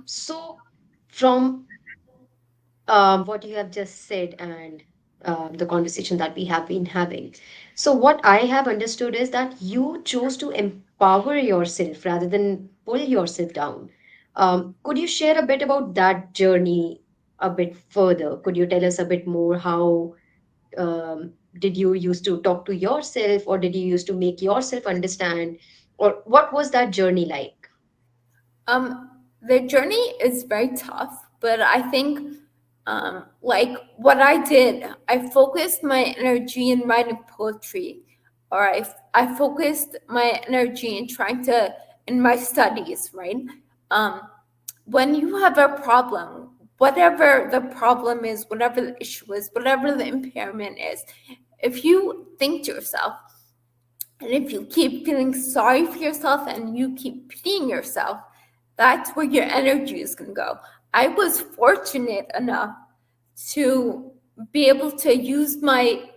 So, from what you have just said and the conversation that we have been having. So, what I have understood is that you chose to empower yourself rather than pull yourself down. Could you share a bit about that journey a bit further? Could you tell us a bit more how did you used to talk to yourself, or did you used to make yourself understand, or what was that journey like? The journey is very tough, but I think, like what I did, I focused my energy in writing poetry, or I focused my energy in trying to, in my studies, right? Um, when you have a problem, whatever the problem is, whatever the issue is, whatever the impairment is, if you think to yourself, and if you keep feeling sorry for yourself and you keep pitying yourself, that's where your energy is going to go. I was fortunate enough to be able to use my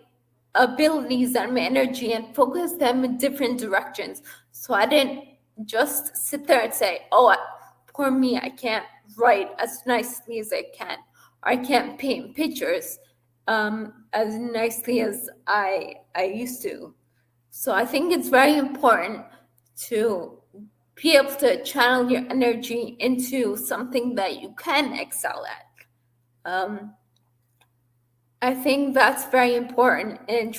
abilities and my energy and focus them in different directions. So I didn't just sit there and say, oh, poor me, I can't write as nicely as I can, or I can't paint pictures as nicely as I used to. So I think it's very important to be able to channel your energy into something that you can excel at. I think that's very important in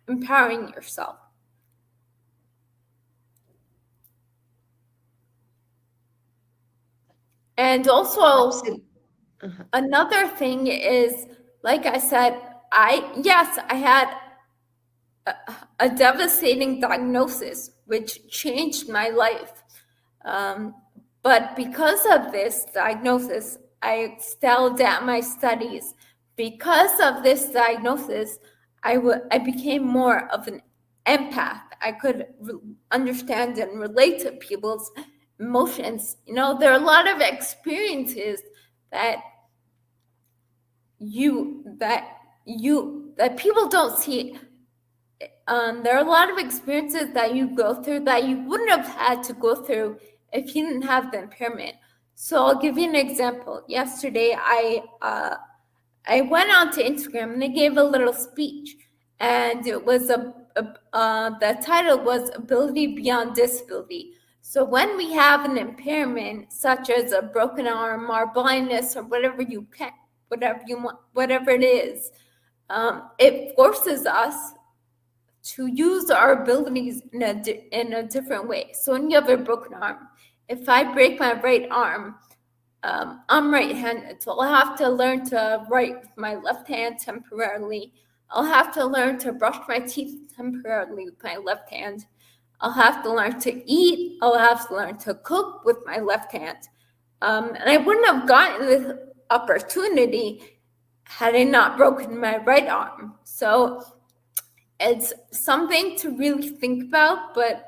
empowering yourself. And also Absolutely. Uh-huh. another thing is, like I said, I had a, a devastating diagnosis which changed my life. Um, but because of this diagnosis, I excelled at my studies. Because of this diagnosis, I became more of an empath. I could understand and relate to people's emotions. You know, there are a lot of experiences that you that that people don't see. There are a lot of experiences that you go through that you wouldn't have had to go through if you didn't have the impairment. So I'll give you an example. Yesterday, I went onto Instagram and I gave a little speech, and it was the title was "Ability Beyond Disability." So when we have an impairment, such as a broken arm or blindness or whatever you want, whatever it is, it forces us to use our abilities in a different way. So when you have a broken arm, if I break my right arm, I'm right-handed, so I'll have to learn to write with my left hand temporarily. I'll have to learn to brush my teeth temporarily with my left hand. I'll have to learn to eat. I'll have to learn to cook with my left hand. And I wouldn't have gotten this opportunity had I not broken my right arm. So it's something to really think about, but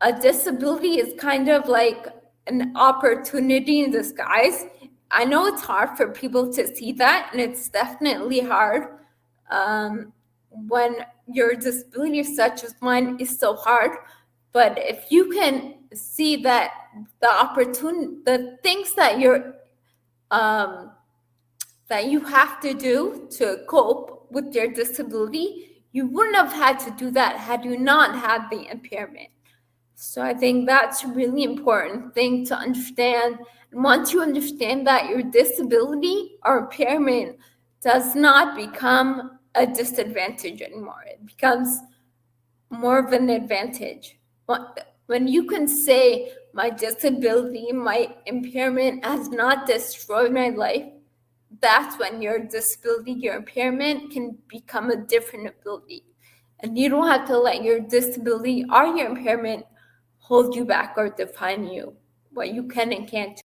a disability is kind of like an opportunity in disguise. I know it's hard for people to see that, and it's definitely hard um, when your disability, such as mine, is so hard. But if you can see that the things um, that you have to do to cope with your disability, you wouldn't have had to do that had you not had the impairment. So I think that's a really important thing to understand. And once you understand that your disability or impairment does not become a disadvantage anymore, it becomes more of an advantage. When you can say, my disability, my impairment has not destroyed my life, that's when your disability, your impairment can become a different ability. And you don't have to let your disability or your impairment hold you back or define you, what you can and can't